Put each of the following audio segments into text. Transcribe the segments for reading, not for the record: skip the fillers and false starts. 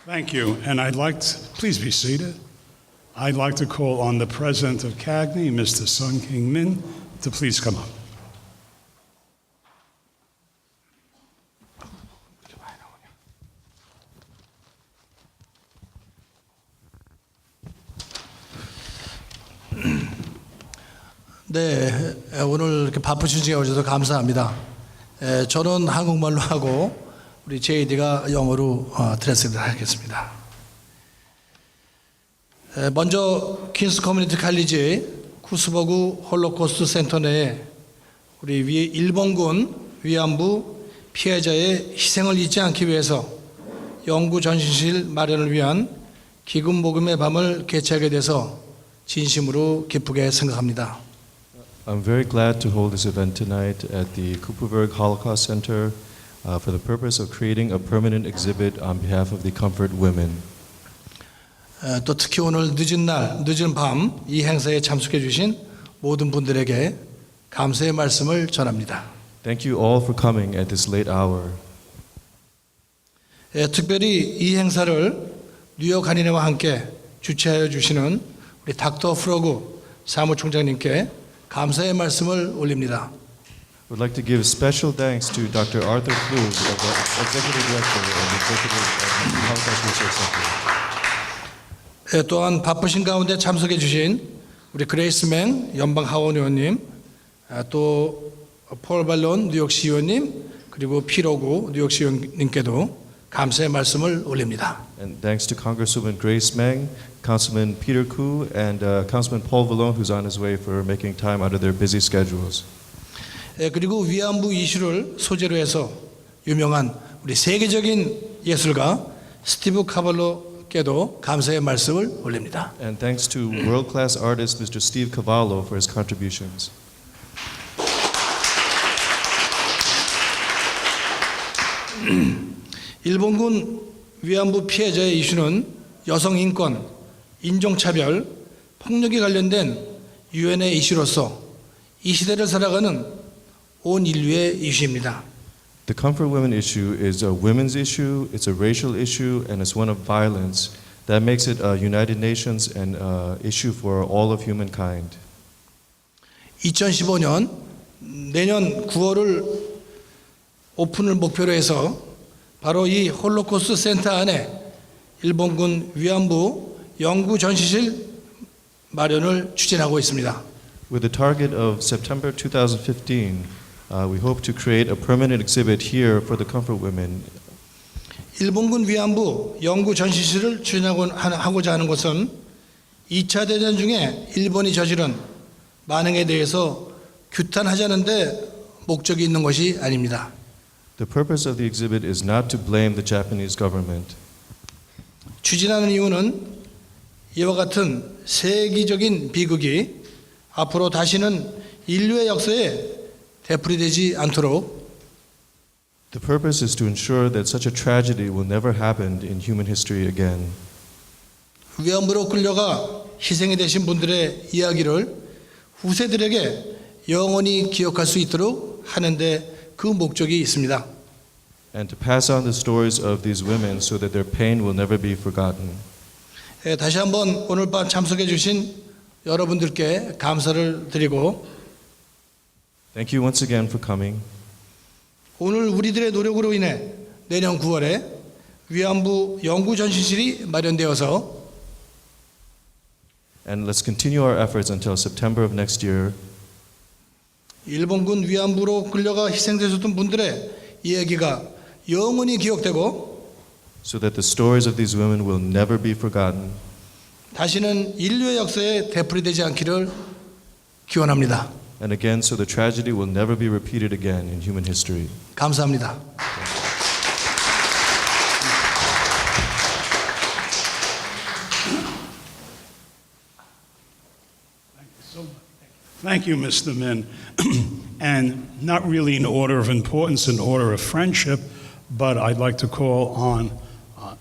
Thank you, and please be seated. I'd like to call on the president of CAGNY, Mr. Sung King Min, to please come up. 네, 오늘 이렇게 바쁘신 시간에 오셔서 감사합니다. 저는 한국말로 하고 우리 JD가 영어로 트랜스레이트 하겠습니다. 먼저 퀸스 커뮤니티 칼리지 쿠스버그 홀로코스트 센터 내에 우리 일본군 위안부 피해자의 희생을 잊지 않기 위해서 영구 전신실 마련을 위한 기금 모금의 밤을 개최하게 돼서 진심으로 기쁘게 생각합니다. I'm very glad to hold this event tonight at the Kupperberg Holocaust Center for the purpose of creating a permanent exhibit on behalf of the Comfort Women. 또 특히 오늘 늦은 밤 이 행사에 참석해 주신 모든 분들에게 감사의 말씀을 전합니다. Thank you all for coming at this late hour. 특별히 이 행사를 뉴욕 한인회와 함께 주최하여 주시는 우리 닥터 프로그 사무총장님께 감사의 말씀을 올립니다. I would like to give special thanks to Dr. Arthur Flug, the Executive Director and Executive of the Holocaust Research Center. 또한 바쁘신 가운데 참석해 주신 우리 그레이스 맹 연방 하원 의원님, 또 폴 발론 뉴욕시 의원님, 그리고 피로구 뉴욕시 의원님께도 감사의 말씀을 올립니다. And thanks to Congresswoman Grace Meng, Councilman Peter Koo, and Councilman Paul Vallone, who's on his way for making time out of their busy schedules. 그리고 위안부 이슈를 소재로 해서 유명한 우리 세계적인 예술가 스티브 카발로께도 감사의 말씀을 올립니다. And thanks to world-class artist Mr. Steve Cavallo for his contributions. 일본군 위안부 피해자의 이슈는 여성 인권, 인종차별, 폭력에 관련된 유엔의 이슈로서 이 시대를 살아가는 온 인류의 이슈입니다. The Comfort Women issue is a women's issue, it's a racial issue, and it's one of violence that makes it a United Nations and issue for all of humankind. 2015년 내년 9월을 오픈을 목표로 해서 바로 이 홀로코스트 센터 안에 일본군 위안부 영구 전시실 마련을 추진하고 있습니다. With the target of September 2015, we hope to create a permanent exhibit here for the Comfort Women. 일본군 위안부 영구 전시실을 추진하고자 하는 것은 2차 대전 중에 일본이 저지른 만행에 대해서 규탄하자는데 목적이 있는 것이 아닙니다. The purpose of the exhibit is not to blame the Japanese government. 추진하는 이유는 이와 같은 세계적인 비극이 앞으로 다시는 인류의 역사에 되풀이되지 않도록 The purpose is to ensure that such a tragedy will never happen in human history again. 위안부로 끌려가 희생이 되신 분들의 이야기를 후세들에게 영원히 기억할 수 있도록 하는데 그 목적이 있습니다. And to pass on the stories of these women so that their pain will never be forgotten. 다시 한번 오늘 밤 참석해 주신 여러분들께 감사를 드리고 Thank you once again for coming. 오늘 우리들의 노력으로 인해 내년 9월에 위안부 영구 전시실이 마련되어서 And let's continue our efforts until September of next year. 일본군 위안부로 끌려가 희생되셨던 분들의 이야기가 영원히 기억되고 so that the stories of these women will never be forgotten. 다시는 인류의 역사에 되풀이되지 않기를 기원합니다. And again, so the tragedy will never be repeated again in human history. 감사합니다. Thank you, Mr. Min. And not really in order of importance, in order of friendship, but I'd like to call on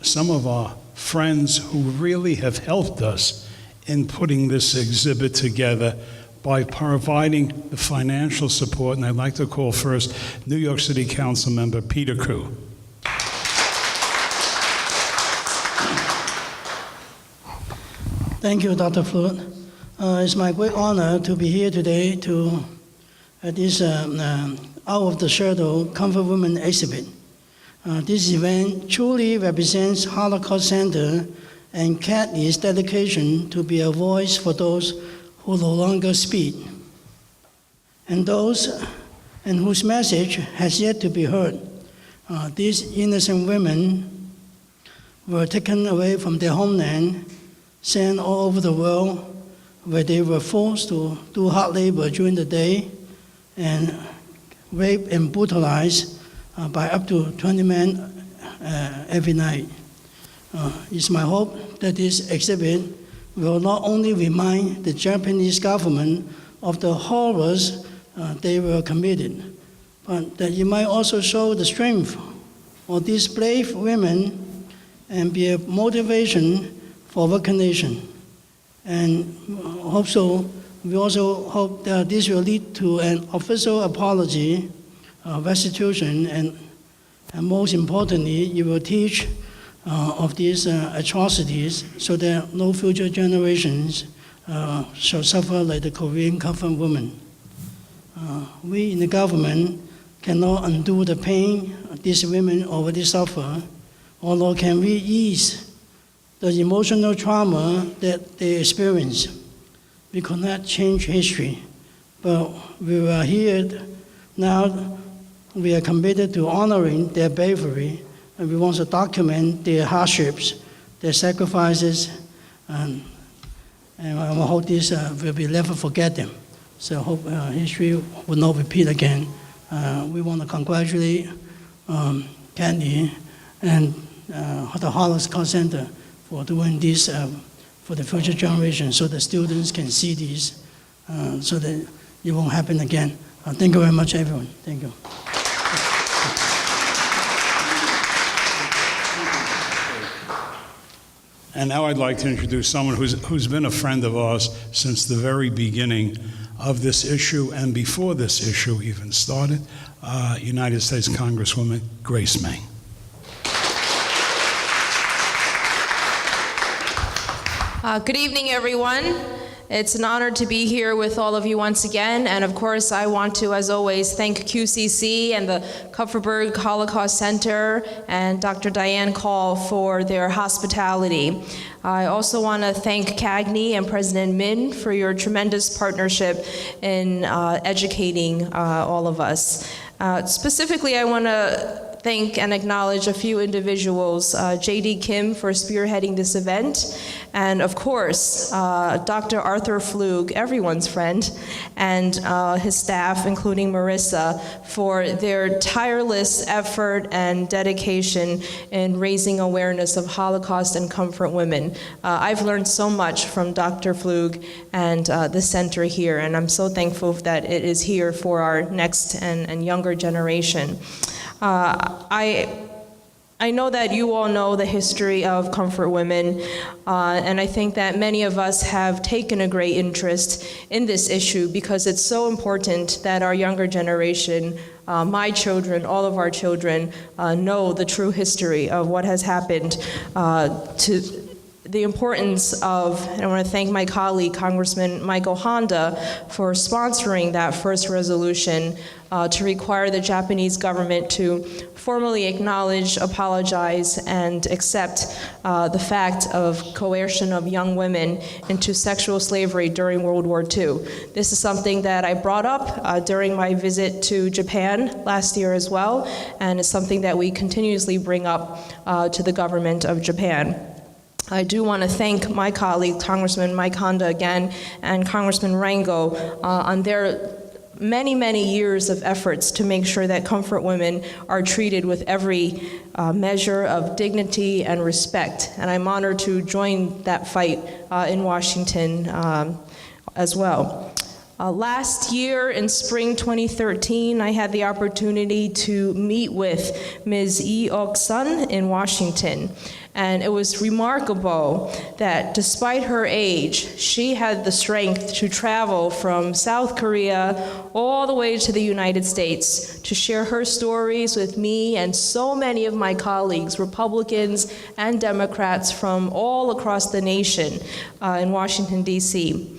some of our friends who really have helped us in putting this exhibit together by providing the financial support. And I'd like to call first New York City Council member Peter Koo. Thank you, Dr. Flood. It's my great honor to be here today at this Out of the Shadow Comfort Women exhibit. This event truly represents Holocaust Center and Kathy's dedication to be a voice for those who no longer speak, and those and whose message has yet to be heard. These innocent women were taken away from their homeland, sent all over the world, where they were forced to do hard labor during the day and raped and brutalized by up to 20 men every night. It's my hope that this exhibit will not only remind the Japanese government of the horrors they were committed, but that it might also show the strength of these brave women and be a motivation for our nation. And we also hope that this will lead to an official apology, restitution, and most importantly, it will teach of these atrocities so that no future generations shall suffer like the Korean Comfort women. We in the government cannot undo the pain these women already suffer, although can we ease the emotional trauma that they experience. We cannot change history, but we are here now. We are committed to honoring their bravery, and we want to document their hardships, their sacrifices, and I hope this will be never forget them. So I hope history will not repeat again. We want to congratulate Candy and the Holocaust Center for doing this for the future generation, so the students can see these, so that it won't happen again. Thank you very much, everyone. Thank you. And now I'd like to introduce someone who's been a friend of ours since the very beginning of this issue and before this issue even started, United States Congresswoman Grace Meng. Good evening, everyone. It's an honor to be here with all of you once again, and of course I want to, as always, thank QCC and the Kupferberg Holocaust Center and Dr. Diane Call for their hospitality. I also want to thank CAGNY and President Min for your tremendous partnership in educating all of us. Specifically, I want to thank and acknowledge a few individuals, J.D. Kim for spearheading this event, and of course, Dr. Arthur Flug, everyone's friend, and his staff, including Marissa, for their tireless effort and dedication in raising awareness of Holocaust and comfort women. I've learned so much from Dr. Flug and the center here, and I'm so thankful that it is here for our next and younger generation. I know that you all know the history of comfort women, and I think that many of us have taken a great interest in this issue because it's so important that our younger generation, my children, all of our children, know the true history of what has happened to the importance of, and I want to thank my colleague, Congressman Michael Honda, for sponsoring that first resolution to require the Japanese government to formally acknowledge, apologize, and accept the fact of coercion of young women into sexual slavery during World War II. This is something that I brought up during my visit to Japan last year as well, and it's something that we continuously bring up to the government of Japan. I do want to thank my colleague, Congressman Mike Honda again, and Congressman Rango on their many, many years of efforts to make sure that comfort women are treated with every measure of dignity and respect. And I'm honored to join that fight in Washington as well. Last year in spring 2013, I had the opportunity to meet with Ms. Yi Ok-sun in Washington. And it was remarkable that despite her age, she had the strength to travel from South Korea all the way to the United States to share her stories with me and so many of my colleagues, Republicans and Democrats from all across the nation in Washington, D.C.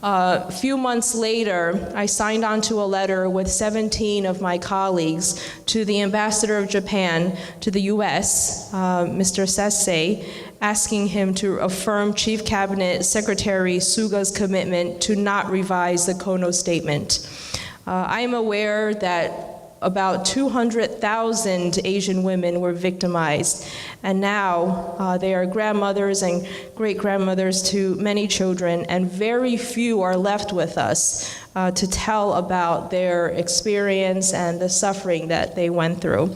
A few months later, I signed on to a letter with 17 of my colleagues to the ambassador of Japan to the U.S., Mr. Sesei, asking him to affirm Chief Cabinet Secretary Suga's commitment to not revise the Kono Statement. I am aware that about 200,000 Asian women were victimized, and now they are grandmothers and great-grandmothers to many children, and very few are left with us to tell about their experience and the suffering that they went through.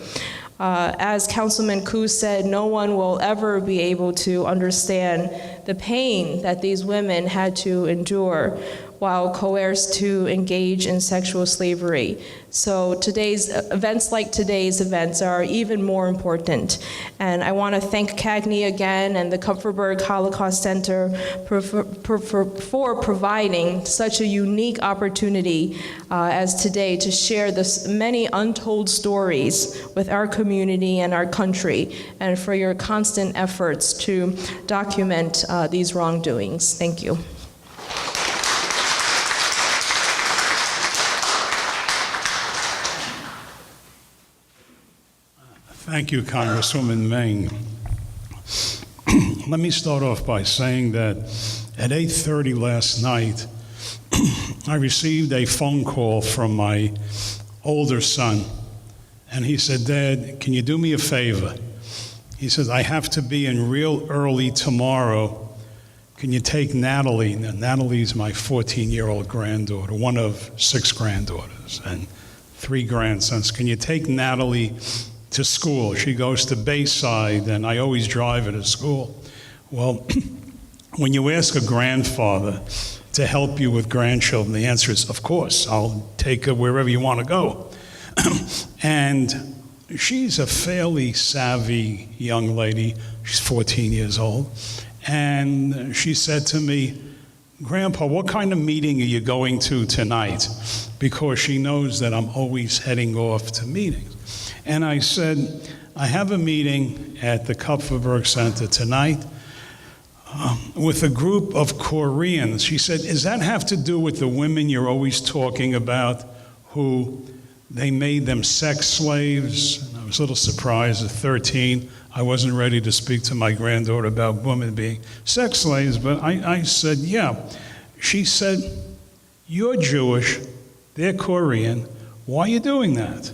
As Councilman Koo said, no one will ever be able to understand the pain that these women had to endure while coerced to engage in sexual slavery. So events like today's events are even more important. And I want to thank CAGNY again and the Kupferberg Holocaust Center for providing such a unique opportunity as today to share this many untold stories with our community and our country, and for your constant efforts to document these wrongdoings. Thank you. Thank you, Congresswoman Meng. Let me start off by saying that at 8:30 last night, I received a phone call from my older son, and he said, "Dad, can you do me a favor?" He says, "I have to be in real early tomorrow. Can you take Natalie?" Now, Natalie's my 14-year-old granddaughter, one of 6 granddaughters and 3 grandsons. "Can you take Natalie to school? She goes to Bayside, and I always drive her to school." Well, when you ask a grandfather to help you with grandchildren, the answer is, of course, I'll take her wherever you want to go. And she's a fairly savvy young lady. She's 14 years old. And she said to me, "Grandpa, what kind of meeting are you going to tonight?" Because she knows that I'm always heading off to meetings. And I said, "I have a meeting at the Kupferberg Center tonight with a group of Koreans." She said, "Does that have to do with the women you're always talking about who they made them sex slaves?" And I was a little surprised at 13. I wasn't ready to speak to my granddaughter about women being sex slaves, but I said, "Yeah." She said, "You're Jewish, they're Korean. Why are you doing that?"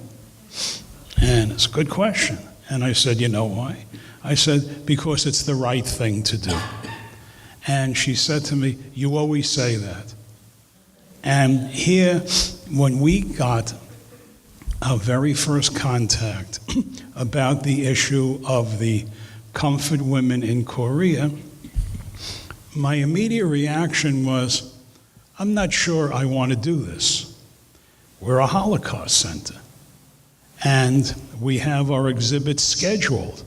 And it's a good question. And I said, "You know why?" I said, "Because it's the right thing to do." And she said to me, "You always say that." And here, when we got our very first contact about the issue of the comfort women in Korea, my immediate reaction was, I'm not sure I want to do this. We're a Holocaust center, and we have our exhibits scheduled.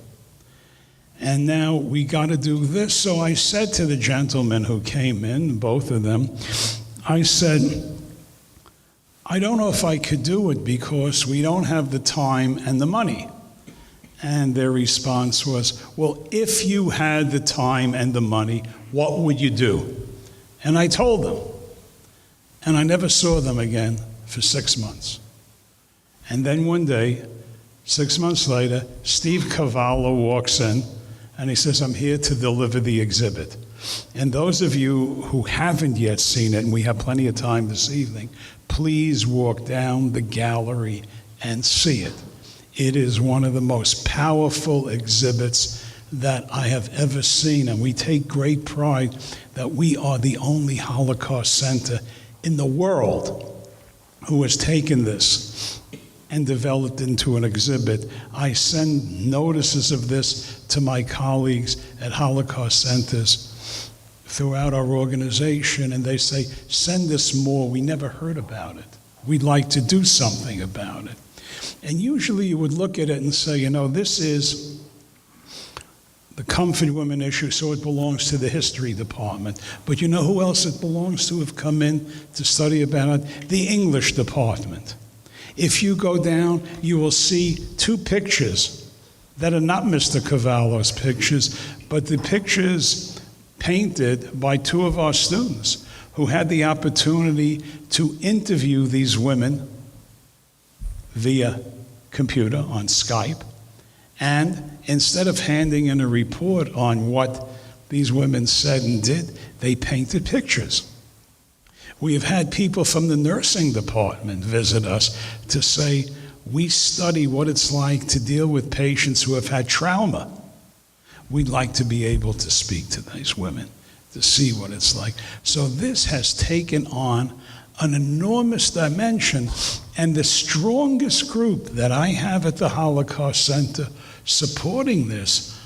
And now we got to do this. So I said to the gentlemen who came in, both of them, I said, "I don't know if I could do it because we don't have the time and the money." And their response was, "Well, if you had the time and the money, what would you do?" And I told them. And I never saw them again for 6 months. And then one day, 6 months later, Steve Cavallo walks in and he says, "I'm here to deliver the exhibit." And those of you who haven't yet seen it, and we have plenty of time this evening, please walk down the gallery and see it. It is one of the most powerful exhibits that I have ever seen, and we take great pride that we are the only Holocaust center in the world who has taken this and developed into an exhibit. I send notices of this to my colleagues at Holocaust centers throughout our organization, and they say, "Send us more. We never heard about it. We'd like to do something about it." And usually you would look at it and say, this is the Comfort Women issue, so it belongs to the history department. But you know who else it belongs to have come in to study about it? The English department. If you go down, you will see two pictures that are not Mr. Cavallo's pictures, but the pictures painted by two of our students who had the opportunity to interview these women via computer on Skype. And instead of handing in a report on what these women said and did, they painted pictures. We have had people from the nursing department visit us to say, we study what it's like to deal with patients who have had trauma. We'd like to be able to speak to these women, to see what it's like. So this has taken on an enormous dimension, and the strongest group that I have at the Holocaust Center supporting this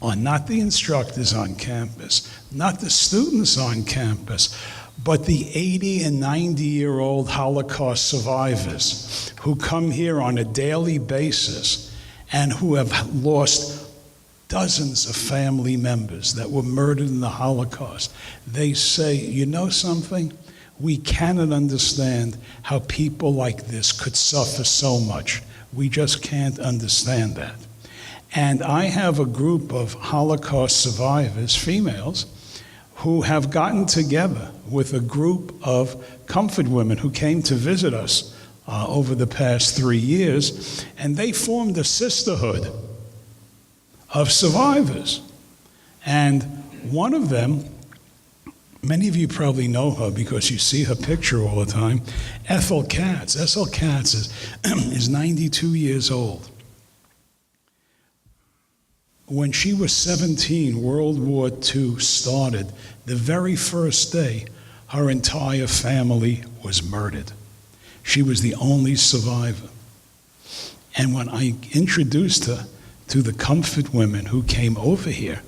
are not the instructors on campus, not the students on campus, but the 80 and 90-year-old Holocaust survivors who come here on a daily basis and who have lost dozens of family members that were murdered in the Holocaust. They say, you know something? We cannot understand how people like this could suffer so much. We just can't understand that. And I have a group of Holocaust survivors, females, who have gotten together with a group of Comfort Women who came to visit us over the past 3 years, and they formed a sisterhood of survivors. And one of them, many of you probably know her because you see her picture all the time, Ethel Katz. Ethel Katz is 92 years old. When she was 17, World War II started. The very first day, her entire family was murdered. She was the only survivor. And when I introduced her to the Comfort Women who came over here,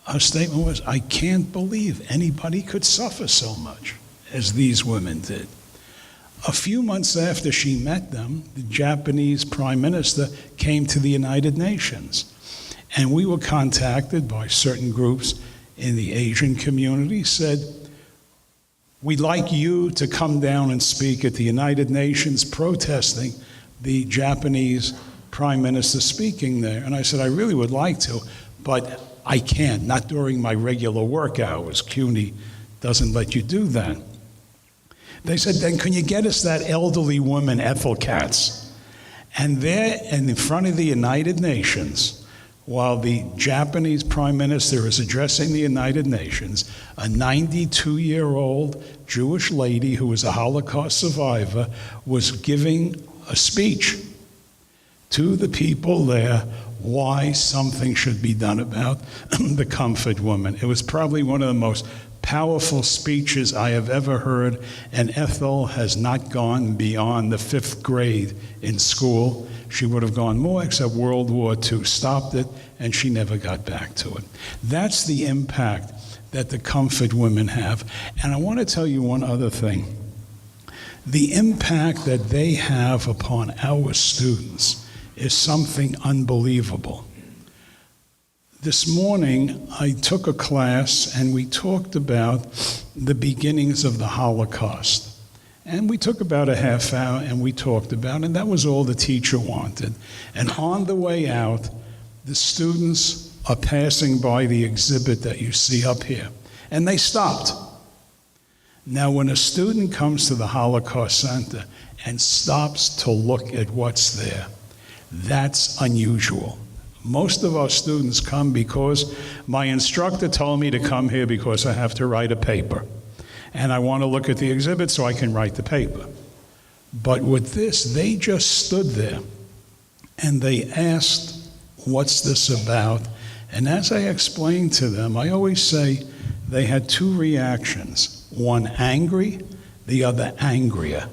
her statement was, I can't believe anybody could suffer so much as these women did. A few months after she met them, the Japanese Prime Minister came to the United Nations. And we were contacted by certain groups in the Asian community, said, we'd like you to come down and speak at the United Nations protesting the Japanese Prime Minister speaking there. And I said, I really would like to, but I can't, not during my regular work hours. CUNY doesn't let you do that. They said, then can you get us that elderly woman, Ethel Katz? And there, in front of the United Nations, while the Japanese Prime Minister is addressing the United Nations, a 92-year-old Jewish lady who was a Holocaust survivor was giving a speech to the people there why something should be done about the Comfort Women. It was probably one of the most powerful speeches I have ever heard, and Ethel has not gone beyond the 5th grade in school. She would have gone more, except World War II stopped it, and she never got back to it. That's the impact that the Comfort Women have. And I want to tell you one other thing. The impact that they have upon our students is something unbelievable. This morning, I took a class and we talked about the beginnings of the Holocaust. And we took about a half hour and we talked about it, and that was all the teacher wanted. And on the way out, the students are passing by the exhibit that you see up here, and they stopped. Now, when a student comes to the Holocaust Center and stops to look at what's there, that's unusual. Most of our students come because my instructor told me to come here because I have to write a paper. And I want to look at the exhibit so I can write the paper. But with this, they just stood there and they asked, what's this about? And as I explained to them, I always say they had two reactions. One angry, the other angrier.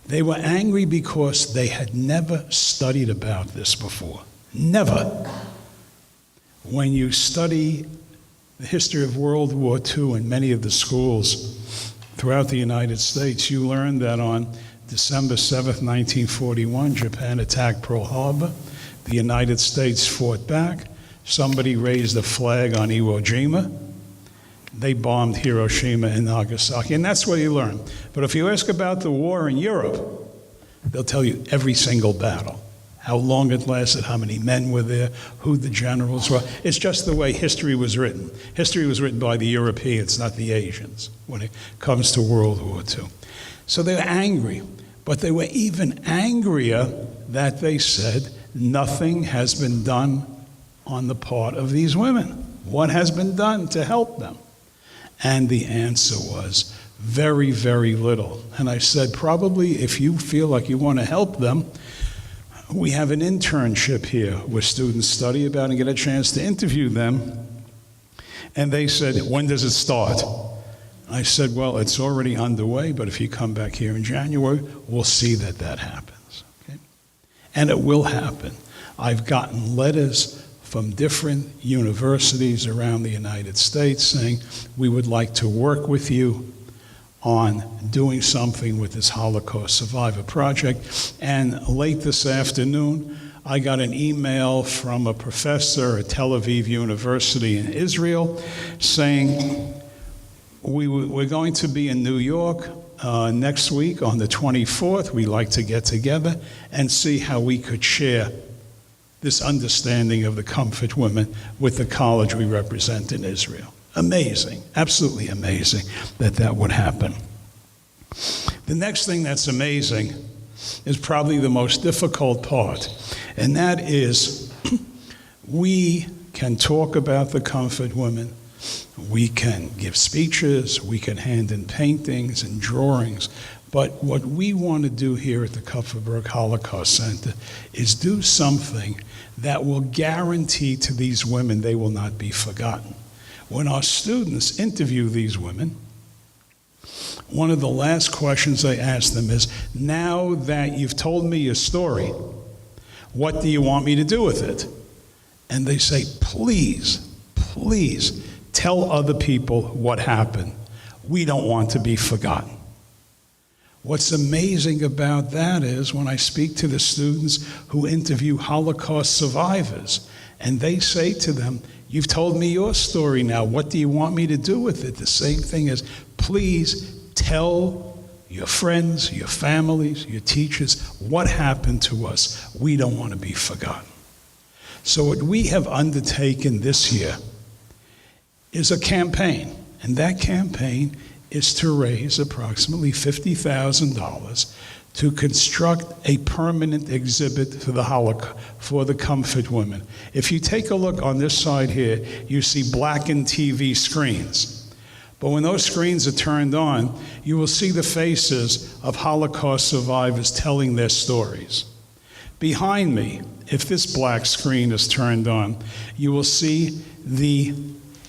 They were angry because they had never studied about this before. Never. When you study the history of World War II in many of the schools throughout the United States, you learn that on December 7th, 1941, Japan attacked Pearl Harbor. The United States fought back. somebody raised a flag on Iwo Jima. They bombed Hiroshima and Nagasaki, and that's what you learn. But if you ask about the war in Europe, they'll tell you every single battle, how long it lasted, how many men were there, who the generals were. It's just the way history was written. History was written by the Europeans, not the Asians, when it comes to World War II. So they were angry, but they were even angrier that they said nothing has been done on the part of these women. What has been done to help them? And the answer was very, very little. And I said, probably if you feel like you want to help them, we have an internship here where students study about and get a chance to interview them. And they said, when does it start? I said, well, it's already underway, but if you come back here in January, we'll see that that happens. Okay? And it will happen. I've gotten letters from different universities around the United States saying, we would like to work with you on doing something with this Holocaust Survivor Project. And late this afternoon, I got an email from a professor at Tel Aviv University in Israel saying, we're going to be in New York next week on the 24th. We'd like to get together and see how we could share this understanding of the comfort women with the college we represent in Israel. Amazing, absolutely amazing that that would happen. The next thing that's amazing is probably the most difficult part, and that is we can talk about the comfort women, we can give speeches, we can hand in paintings and drawings, but what we want to do here at the Kupferberg Holocaust Center is do something that will guarantee to these women they will not be forgotten. When our students interview these women, one of the last questions I ask them is, now that you've told me your story, what do you want me to do with it? And they say, please, please tell other people what happened. We don't want to be forgotten. What's amazing about that is when I speak to the students who interview Holocaust survivors, and they say to them, you've told me your story now, what do you want me to do with it? The same thing is, please tell your friends, your families, your teachers, what happened to us. We don't want to be forgotten. So what we have undertaken this year is a campaign, and that campaign is to raise approximately $50,000 to construct a permanent exhibit for the Holocaust, for the comfort women. If you take a look on this side here, you see blackened TV screens. But when those screens are turned on, you will see the faces of Holocaust survivors telling their stories. Behind me, if this black screen is turned on, you will see the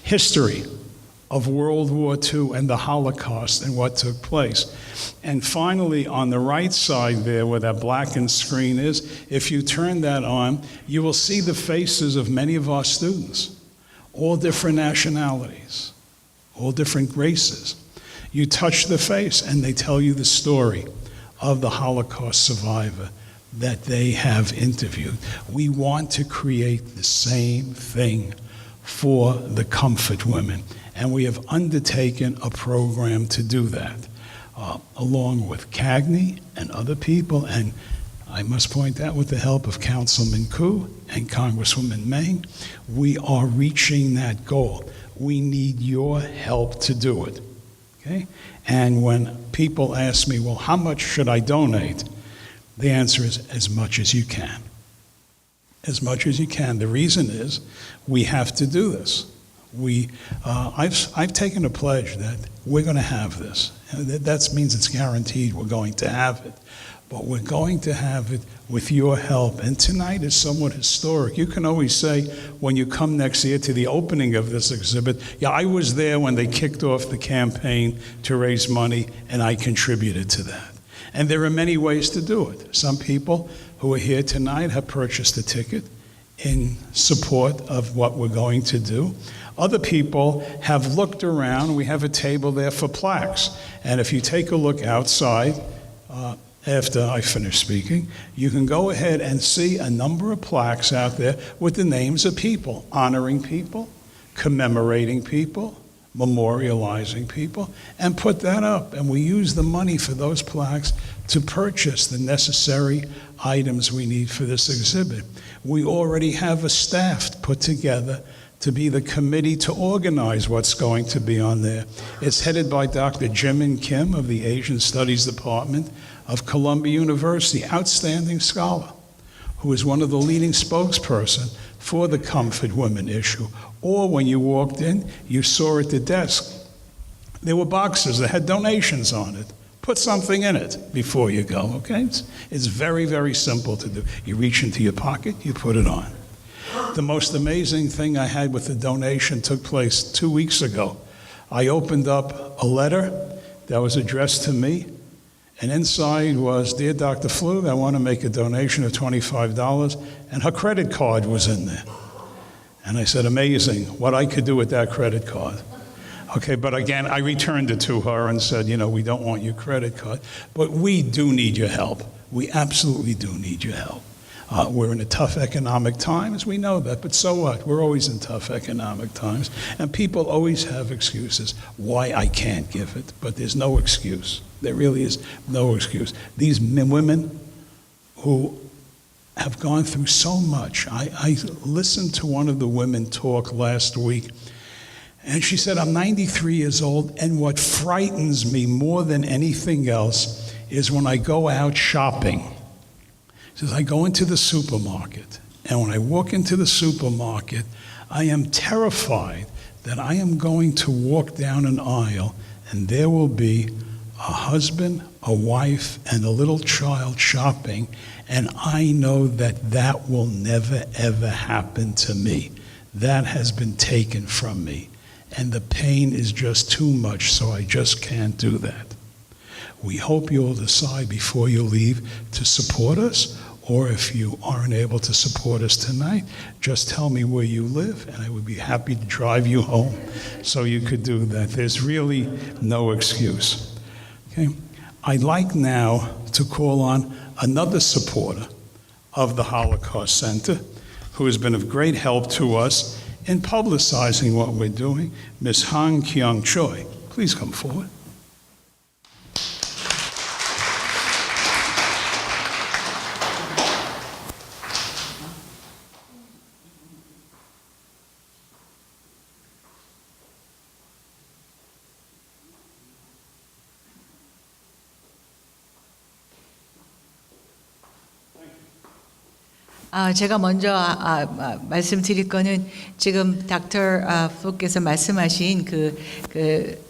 history of World War II and the Holocaust and what took place. And finally, on the right side there where that blackened screen is, if you turn that on, you will see the faces of many of our students, all different nationalities, all different races. You touch the face and they tell you the story of the Holocaust survivor that they have interviewed. We want to create the same thing for the comfort women. And we have undertaken a program to do that, along with Cagney and other people. And I must point out, with the help of Councilman Koo and Congresswoman Meng, we are reaching that goal. We need your help to do it, okay? And when people ask me, well, how much should I donate? The answer is as much as you can. As much as you can. The reason is we have to do this. I've taken a pledge that we're going to have this. That means it's guaranteed we're going to have it. But we're going to have it with your help. And tonight is somewhat historic. You can always say when you come next year to the opening of this exhibit, yeah, I was there when they kicked off the campaign to raise money, and I contributed to that. And there are many ways to do it. Some people who are here tonight have purchased a ticket in support of what we're going to do. Other people have looked around. We have a table there for plaques. And if you take a look outside, after I finish speaking, you can go ahead and see a number of plaques out there with the names of people, honoring people, commemorating people, memorializing people, and put that up. And we use the money for those plaques to purchase the necessary items we need for this exhibit. We already have a staff put together to be the committee to organize what's going to be on there. It's headed by Dr. Jimin Kim of the Asian Studies Department of Columbia University, outstanding scholar, who is one of the leading spokesperson for the Comfort Women issue. Or when you walked in, you saw at the desk, there were boxes that had donations on it. Put something in it before you go, okay? It's very, very simple to do. You reach into your pocket, you put it on. The most amazing thing I had with the donation took place 2 weeks ago. I opened up a letter that was addressed to me, and inside was, "Dear Dr. Flug, I want to make a donation of $25, and her credit card was in there. And I said, amazing, what I could do with that credit card. Okay, but again, I returned it to her and said, we don't want your credit card, but we do need your help. We absolutely do need your help. We're in a tough economic times, we know that, but so what? We're always in tough economic times, and people always have excuses why I can't give it, but there's no excuse. There really is no excuse. These women who have gone through so much. I listened to one of the women talk last week, and she said, I'm 93 years old, and what frightens me more than anything else is when I go out shopping. She says, I go into the supermarket, and when I walk into the supermarket, I am terrified that I am going to walk down an aisle, and there will be a husband, a wife, and a little child shopping, and I know that that will never, ever happen to me. That has been taken from me, and the pain is just too much, so I just can't do that. We hope you'll decide before you leave to support us, or if you aren't able to support us tonight, just tell me where you live, and I would be happy to drive you home so you could do that. There's really no excuse. Okay? I'd like now to call on another supporter of the Holocaust Center, who has been of great help to us in publicizing what we're doing, Ms. Han Kyung Choi. Please come forward. 제가 먼저 말씀드릴 거는 지금 닥터 플룩께서 말씀하신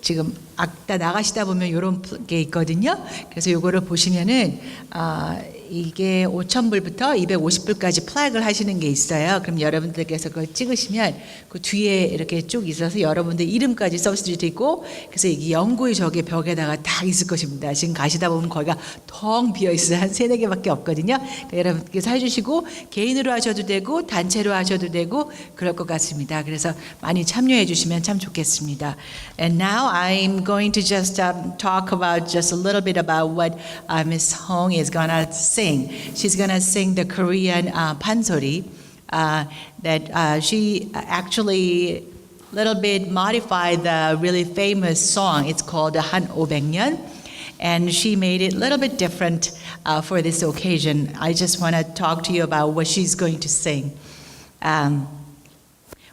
지금 아까 나가시다 보면 이런 게 있거든요. 그래서 이거를 보시면은 이게 5,000불부터 250불까지 플래그를 하시는 게 있어요. 그럼 여러분들께서 그걸 찍으시면 그 뒤에 이렇게 쭉 있어서 여러분들 이름까지 써있을 수 있고, 그래서 이게 연구의 저게 벽에다가 다 있을 것입니다. 지금 가시다 보면 거기가 텅 비어 있어요. 한 3-4개밖에 없거든요. 그러니까 여러분께서 해주시고 개인으로 하셔도 되고 단체로 하셔도 되고 그럴 것 같습니다. 그래서 많이 참여해 주시면 참 좋겠습니다. And now I'm going to just talk about just a little bit about what Ms. Hong is gonna sing. She's gonna sing the Korean pansori that she actually little bit modified the really famous song. It's called Han 500년, and she made it a little bit different for this occasion. I just want to talk to you about what she's going to sing.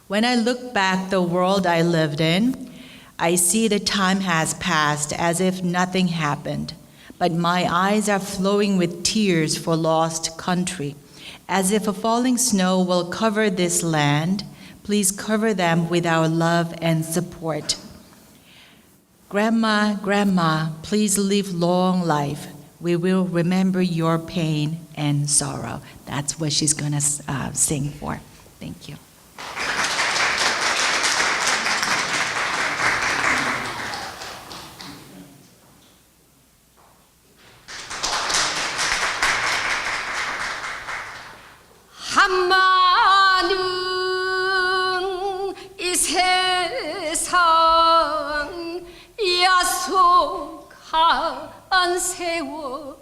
When I look back the world I lived in, I see the time has passed as if nothing happened, but my eyes are flowing with tears for lost country, as if a falling snow will cover this land. Please cover them with our love and support. Grandma, Grandma, please live long life. We will remember your pain and sorrow. That's what she's going to sing for. Thank you. 한마는 이 세상 야속한 세월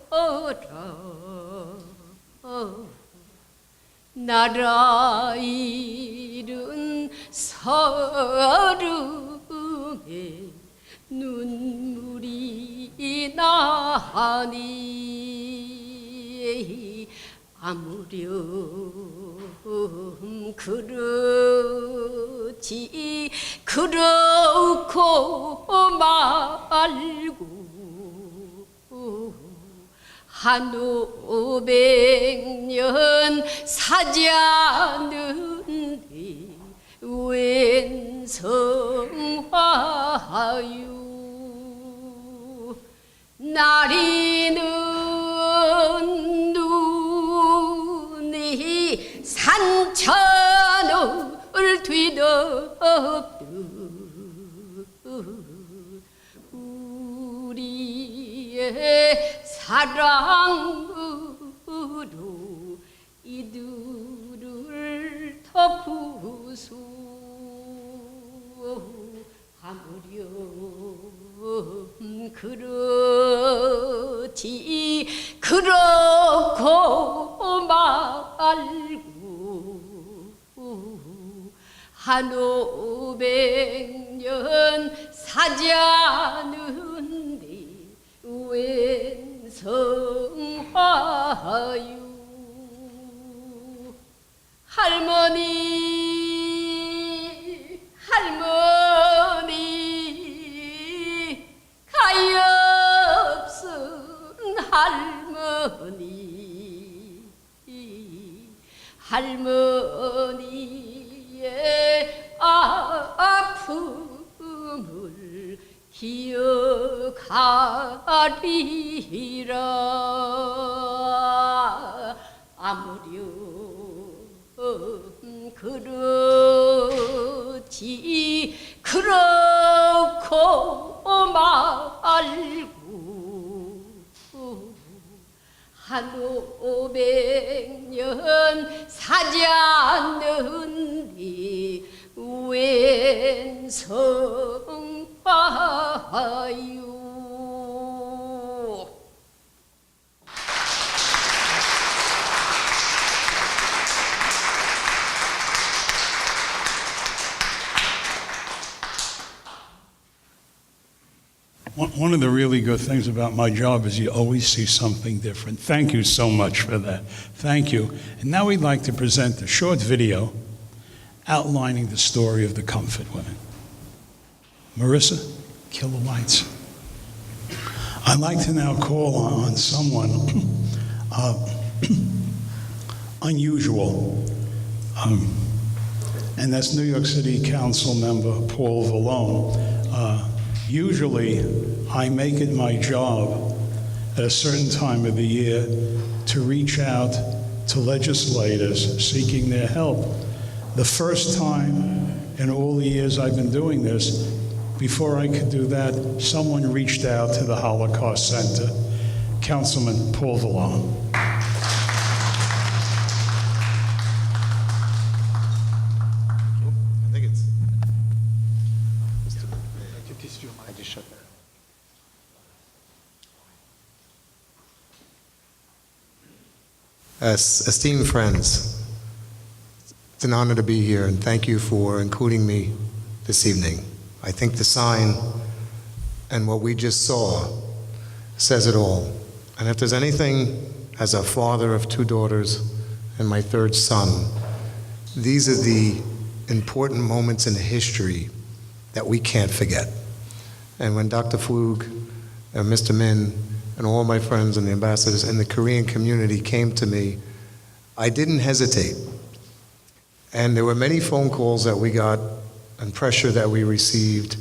나라 잃은 서름에 눈물이 나니 아무렴 그렇지 그렇고 말고 한 500년 사지 않은데 웬 성화유 나리는 눈이 산천을 뒤덮듯 우리의 사랑으로 이들을 덮으소 아무렴 그렇지 그렇고 말고 한 500년 사지 않은데 웬 성화유 할머니 할머니 가엾은 할머니 할머니의 아픔을 기억하리라 아무렴 그렇지 그렇고 말고 한 500년 사지 않는데 웬 성화유 One of the really good things about my job is you always see something different. Thank you so much for that. Thank you. And now we'd like to present a short video outlining the story of the Comfort Women. Marissa, kill the lights. I'd like to now call on someone unusual, and that's New York City Council member Paul Vallone. Usually, I make it my job at a certain time of the year to reach out to legislators seeking their help. The first time in all the years I've been doing this, before I could do that, someone reached out to the Holocaust Center, Councilman Paul Vallone. Esteemed friends, it's an honor to be here, and thank you for including me this evening. I think the sign and what we just saw says it all. And if there's anything, as a father of 2 daughters and my 3rd son, these are the important moments in history that we can't forget. And when Dr. Flug and Mr. Min and all my friends and the ambassadors in the Korean community came to me, I didn't hesitate. And there were many phone calls that we got and pressure that we received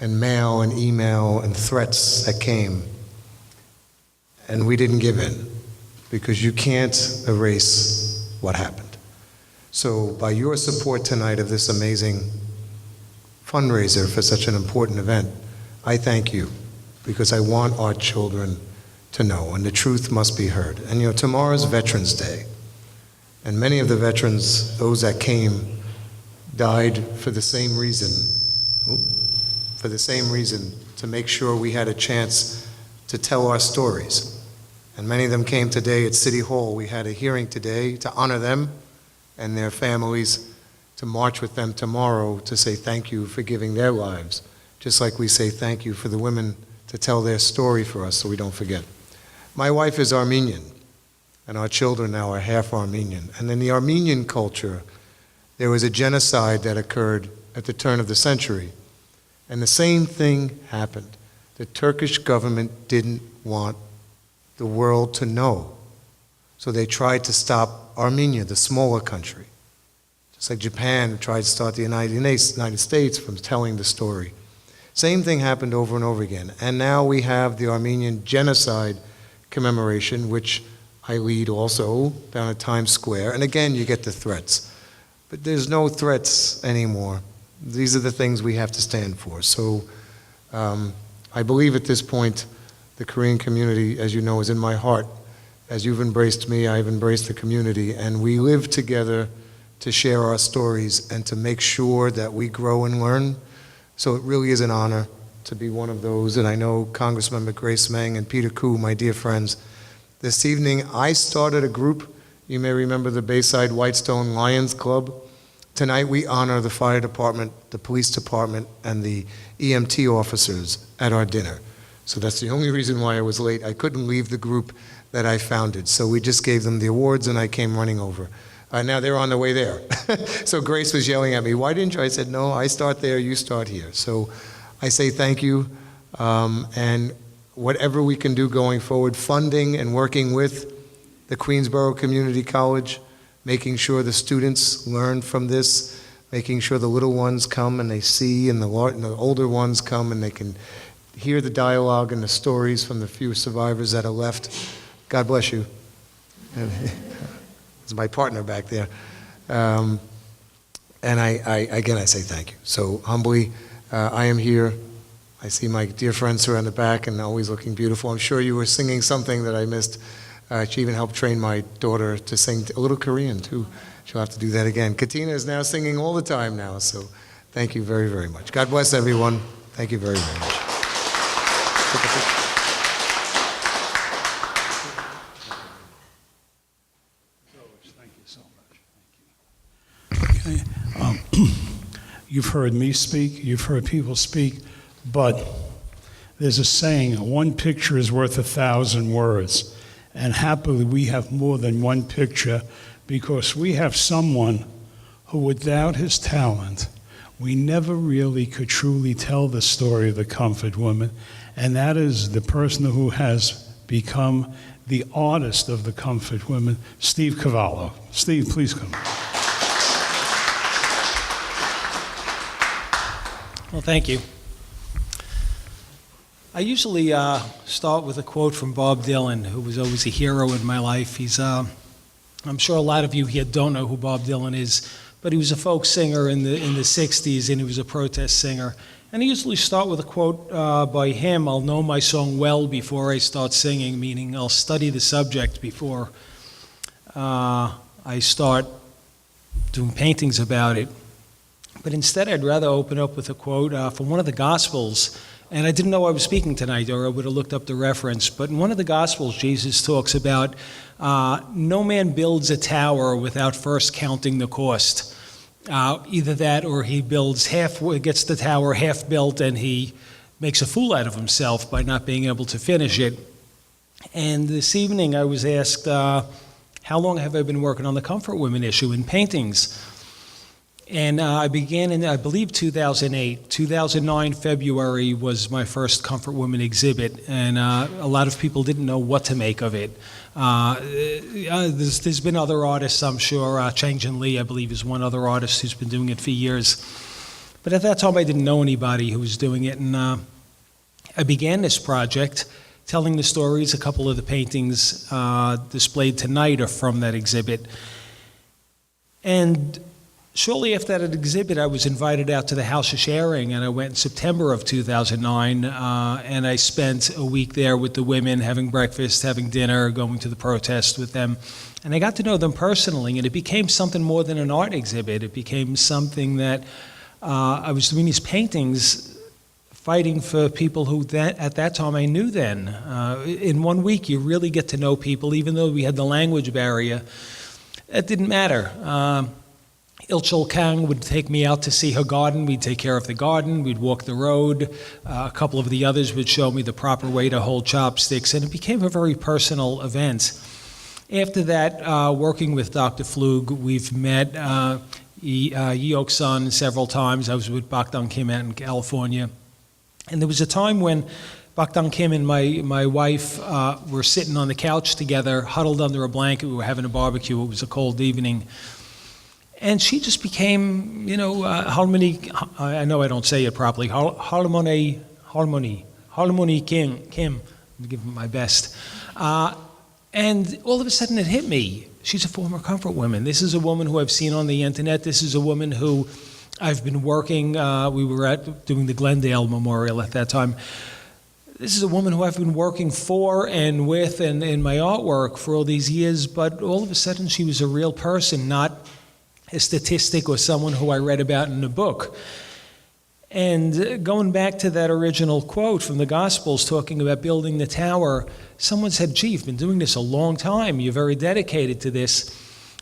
and mail and email and threats that came. And we didn't give in, because you can't erase what happened. So by your support tonight of this amazing fundraiser for such an important event, I thank you, because I want our children to know, and the truth must be heard. And tomorrow's Veterans Day, and many of the veterans, those that came, died for the same reason, to make sure we had a chance to tell our stories And many of them came today at City Hall. We had a hearing today to honor them and their families, to march with them tomorrow to say thank you for giving their lives, just like we say thank you for the women to tell their story for us so we don't forget. My wife is Armenian, and our children now are half Armenian. And in the Armenian culture, there was a genocide that occurred at the turn of the century. And the same thing happened. The Turkish government didn't want the world to know. So they tried to stop Armenia, the smaller country. Just like Japan tried to stop the United States from telling the story. Same thing happened over and over again. And now we have the Armenian genocide commemoration, which I lead also down at Times Square. And again, you get the threats. But there's no threats anymore. These are the things we have to stand for. So I believe at this point, the Korean community, as you know, is in my heart. As you've embraced me, I've embraced the community. And we live together to share our stories and to make sure that we grow and learn. So it really is an honor to be one of those. And I know Congressmember Grace Meng and Peter Koo, my dear friends. This evening, I started a group. You may remember the Bayside Whitestone Lions Club. Tonight, we honor the fire department, the police department, and the EMT officers at our dinner. So that's the only reason why I was late. I couldn't leave the group that I founded. So we just gave them the awards, and I came running over. Now they're on the way there. So Grace was yelling at me, why didn't you? I said, no, I start there, you start here. So I say thank you, and whatever we can do going forward, funding and working with the Queensborough Community College, making sure the students learn from this, making sure the little ones come and they see, and the older ones come and they can hear the dialogue and the stories from the few survivors that are left. God bless you. It's my partner back there. And I say thank you. So humbly, I am here. I see my dear friends who are in the back and always looking beautiful. I'm sure you were singing something that I missed. She even helped train my daughter to sing a little Korean too. She'll have to do that again. Katina is now singing all the time now, so thank you very, very much. God bless everyone. Thank you very, very much. Thank you so much. Thank you. Okay. You've heard me speak, you've heard people speak, but there's a saying, one picture is worth 1,000 words. And happily, we have more than one picture because we have someone who, without his talent, we never really could truly tell the story of the Comfort Women, and that is the person who has become the artist of the Comfort Women, Steve Cavallo. Steve, please come. Well, thank you. I usually start with a quote from Bob Dylan, who was always a hero in my life. He's, I'm sure a lot of you here don't know who Bob Dylan is, but he was a folk singer in the 60s, and he was a protest singer. And I usually start with a quote by him, I'll know my song well before I start singing, meaning I'll study the subject before I start doing paintings about it. But instead, I'd rather open up with a quote from one of the Gospels. And I didn't know I was speaking tonight, or I would have looked up the reference. But in one of the Gospels, Jesus talks about no man builds a tower without first counting the cost. Either that, or he gets the tower half built, and he makes a fool out of himself by not being able to finish it. And this evening, I was asked, how long have I been working on the Comfort Women issue in paintings? And I began in, I believe, 2008. 2009, February, was my first Comfort Women exhibit, and a lot of people didn't know what to make of it. There's been other artists, I'm sure. Chang Jin Lee, I believe, is one other artist who's been doing it for years. But at that time, I didn't know anybody who was doing it, and I began this project telling the stories. A couple of the paintings displayed tonight are from that exhibit. And shortly after that exhibit, I was invited out to the House of Sharing, and I went in September of 2009, and I spent a week there with the women, having breakfast, having dinner, going to the protest with them. And I got to know them personally, and it became something more than an art exhibit. It became something that I was doing these paintings fighting for people who at that time I knew then. In 1 week, you really get to know people, even though we had the language barrier. It didn't matter. Ilchul Kang would take me out to see her garden. We'd take care of the garden. We'd walk the road. A couple of the others would show me the proper way to hold chopsticks, and it became a very personal event. After that, working with Dr. Flug, we've met Yeok Sun several times. I was with Bak Dong Kim out in California. And there was a time when Bak Dong Kim and my wife were sitting on the couch together, huddled under a blanket. We were having a barbecue. It was a cold evening. And she just became, Harmony, I know I don't say it properly, Harmony Kim, I'm giving my best. And all of a sudden it hit me. She's a former comfort woman. This is a woman who I've seen on the internet. This is a woman who I've been working, we were doing the Glendale Memorial at that time. This is a woman who I've been working for and with and in my artwork for all these years, but all of a sudden she was a real person, not a statistic or someone who I read about in a book. And going back to that original quote from the Gospels talking about building the tower, someone said, gee, you've been doing this a long time. You're very dedicated to this.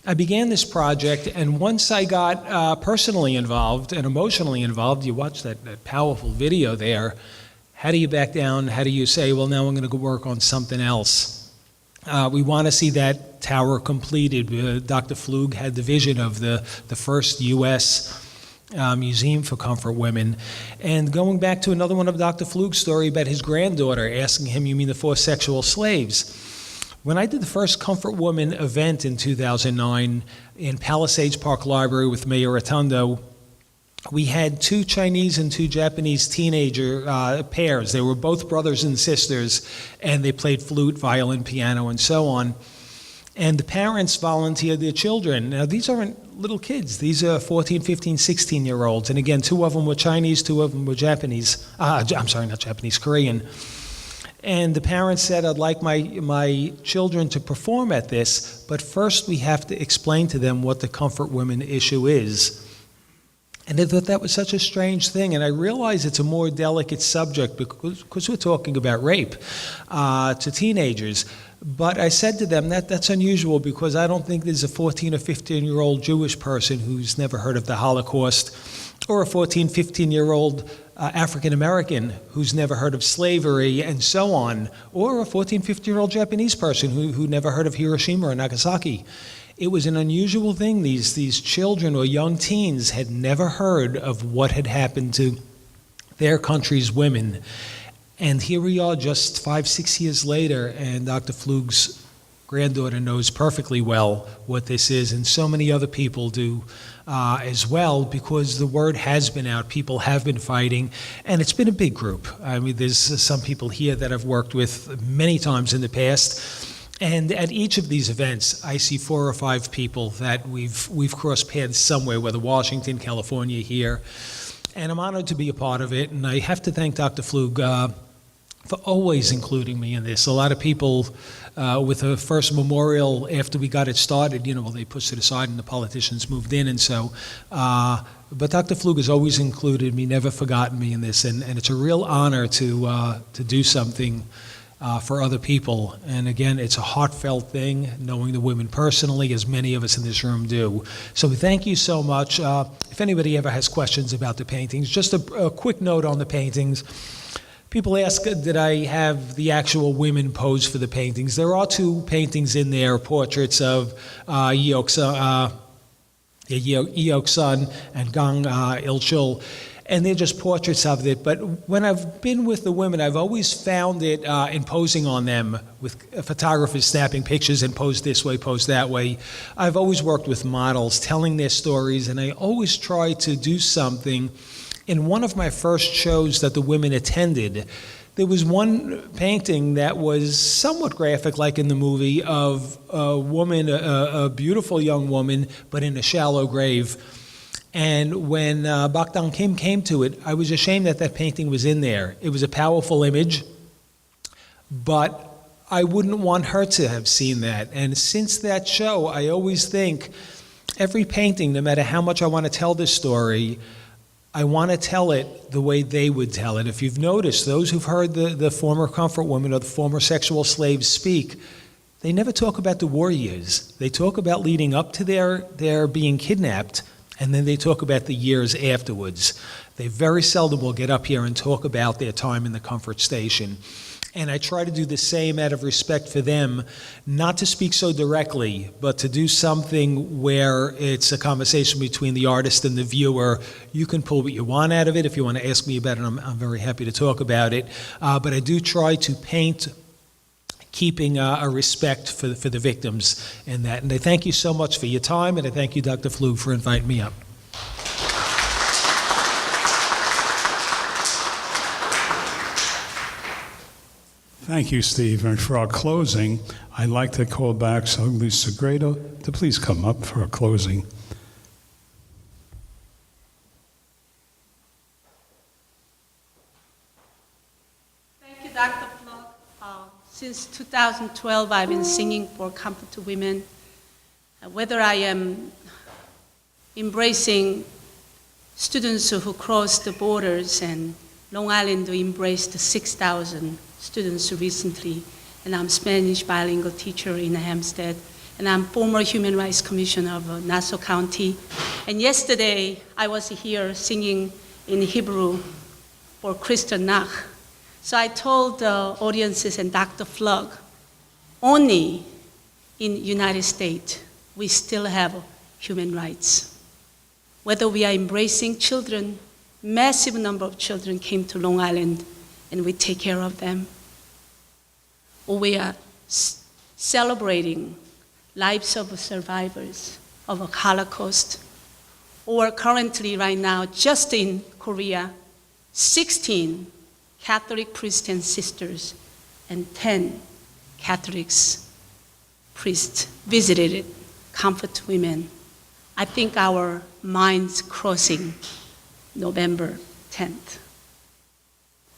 I began this project, and once I got personally involved and emotionally involved, you watch that powerful video there, how do you back down? How do you say, well, now I'm going to go work on something else? We want to see that tower completed. Dr. Flug had the vision of the first U.S. Museum for Comfort Women. And going back to another one of Dr. Flug's story about his granddaughter asking him, you mean the forced sexual slaves? When I did the first Comfort Woman event in 2009 in Palisades Park Library with Mayor Rotundo, we had 2 Chinese and 2 Japanese teenager pairs. They were both brothers and sisters, and they played flute, violin, piano, and so on. And the parents volunteered their children. Now, these aren't little kids. These are 14, 15, 16-year-olds. And again, 2 of them were Chinese, 2 of them were Japanese. I'm sorry, not Japanese, Korean. And the parents said, I'd like my children to perform at this, but first we have to explain to them what the Comfort Women issue is. And I thought that was such a strange thing, and I realize it's a more delicate subject because we're talking about rape to teenagers. But I said to them that's unusual because I don't think there's a 14 or 15-year-old Jewish person who's never heard of the Holocaust, or a 14, 15-year-old African American who's never heard of slavery and so on, or a 14, 15-year-old Japanese person who never heard of Hiroshima or Nagasaki. It was an unusual thing. These children or young teens had never heard of what had happened to their country's women. And here we are just 5, 6 years later, and Dr. Flug's granddaughter knows perfectly well what this is, and so many other people do as well, because the word has been out. People have been fighting, and it's been a big group. I mean, there's some people here that I've worked with many times in the past. And at each of these events, I see 4 or 5 people that we've crossed paths somewhere, whether Washington, California, here. And I'm honored to be a part of it. And I have to thank Dr. Flug for always including me in this. A lot of people with the first memorial, after we got it started, they pushed it aside and the politicians moved in. And so, but Dr. Flug has always included me, never forgotten me in this. And it's a real honor to do something for other people. And again, it's a heartfelt thing, knowing the women personally, as many of us in this room do. So thank you so much. If anybody ever has questions about the paintings, just a quick note on the paintings. People ask, did I have the actual women pose for the paintings? There are 2 paintings in there, portraits of Yeok Sun and Gang Il-chul. And they're just portraits of it. But when I've been with the women, I've always found it imposing on them, with photographers snapping pictures and pose this way, pose that way. I've always worked with models, telling their stories, and I always try to do something. In one of my first shows that the women attended, there was one painting that was somewhat graphic, like in the movie, of a woman, a beautiful young woman, but in a shallow grave. And when Bak Dong Kim came to it, I was ashamed that painting was in there. It was a powerful image, but I wouldn't want her to have seen that. And since that show, I always think every painting, no matter how much I want to tell this story, I want to tell it the way they would tell it. If you've noticed, those who've heard the former comfort women or the former sexual slaves speak, they never talk about the war years. They talk about leading up to their being kidnapped, and then they talk about the years afterwards. They very seldom will get up here and talk about their time in the comfort station. And I try to do the same out of respect for them, not to speak so directly, but to do something where it's a conversation between the artist and the viewer. You can pull what you want out of it. If you want to ask me about it, I'm very happy to talk about it. But I do try to paint keeping a respect for the victims in that. And I thank you so much for your time, and I thank you, Dr. Flug, for inviting me up. Thank you, Steve. And for our closing, I'd like to call back Sogli Segredo to please come up for a closing. Thank you, Dr. Flug. Since 2012, I've been singing for Comfort to Women. Whether I am embracing students who crossed the borders, and Long Island embraced 6,000 students recently, and I'm Spanish bilingual teacher in Hempstead, and I'm former Human Rights Commissioner of Nassau County. And yesterday, I was here singing in Hebrew for Kristallnacht. So I told the audiences and Dr. Flug, only in United States, we still have human rights. Whether we are embracing children, massive number of children came to Long Island and we take care of them. Or we are celebrating lives of survivors of a Holocaust. Or currently right now, just in Korea, 16 Catholic priests and sisters and 10 Catholic priests visited Comfort Women. I think our minds crossing November 10th.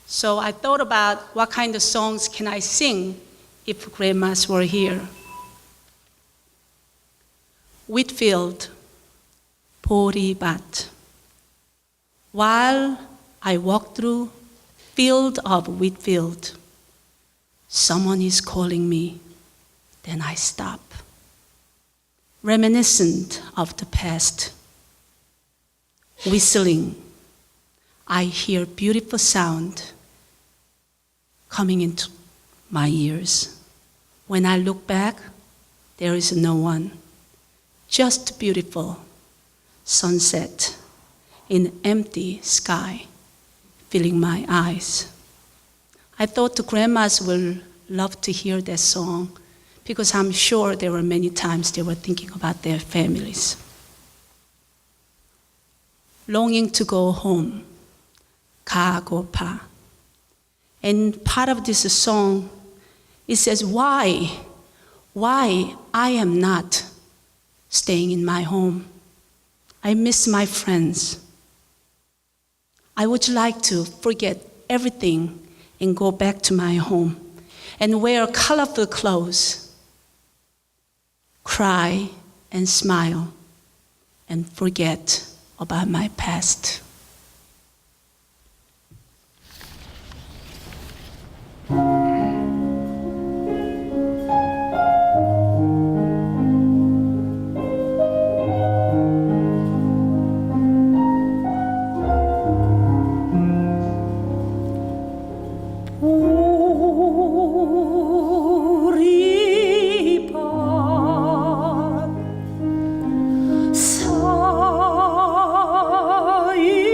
So I thought about what kind of songs can I sing if grandmas were here. Whitfield, 보리밭. While I walk through field of Whitfield, someone is calling me, then I stop. Reminiscent of the past, whistling, I hear beautiful sound coming into my ears. When I look back, there is no one, just beautiful sunset in empty sky, filling my eyes. I thought the grandmas will love to hear that song because I'm sure there were many times they were thinking about their families. Longing to go home, 가고파. And part of this song, it says, why I am not staying in my home. I miss my friends. I would like to forget everything and go back to my home and wear colorful clothes, cry and smile and forget about my past. 사이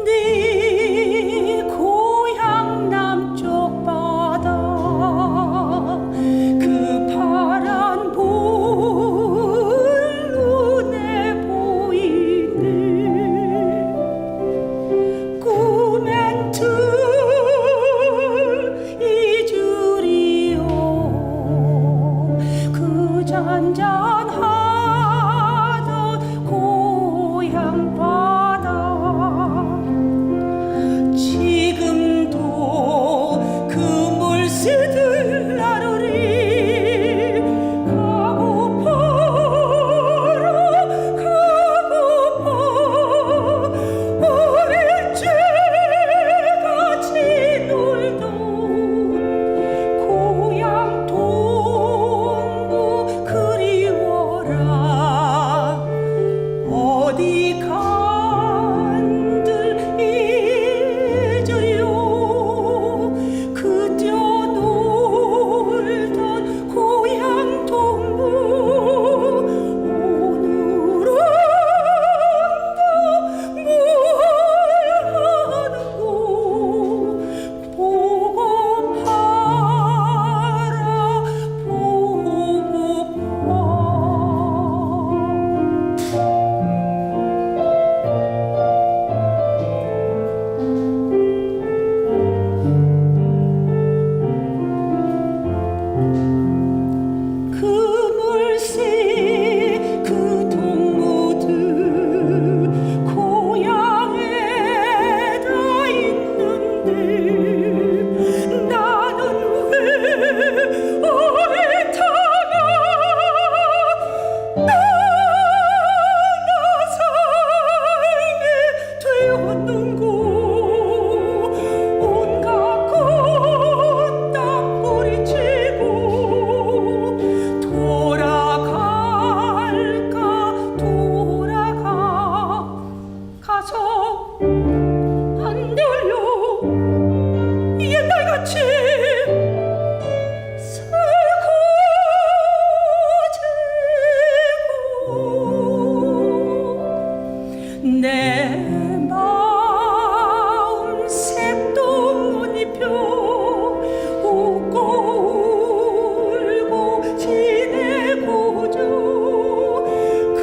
네 고향 남쪽 바다 그 파란 볼 눈에 보이네 꿈엔 들이주리요 그 잔잔하던 고향 바다 지금도 그 물새들 나르리 가고파라 가고파 어릴 적같이 놀던 고향 동무 그리워라 어디 간들 잊어요 그저 놀던 고향 동무 오늘은 뭘 하는고 보고파라 보고파 그 물새 그 동무들 고향에 다 있는데 나는 왜 옳다가 나나 삶에 되었는고 온갖 것다 뿌리치고 돌아갈까 돌아가 가서 안 되려 옛날같이 살고 지고 내 마음 색동문 입혀 웃고 울고 지내고자 그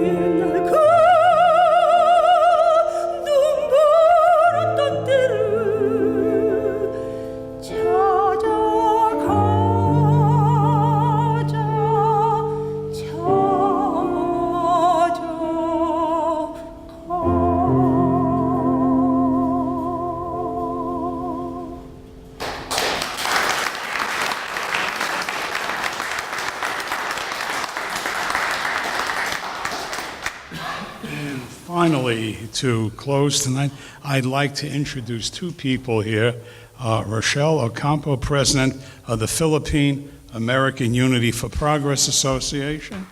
옛날 그 눈물 없던 때를 찾아가자 Finally, to close tonight, I'd like to introduce two people here. Rochelle Ocampo, president of the Philippine American Unity for Progress Association.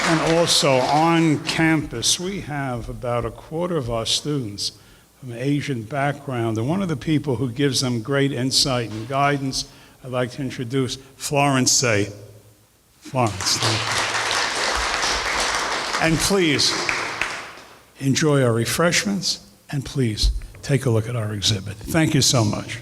And also on campus, we have about a quarter of our students from Asian background. And one of the people who gives them great insight and guidance, I'd like to introduce Florence Say. Florence, thank you. And please, enjoy our refreshments, and please, take a look at our exhibit. Thank you so much.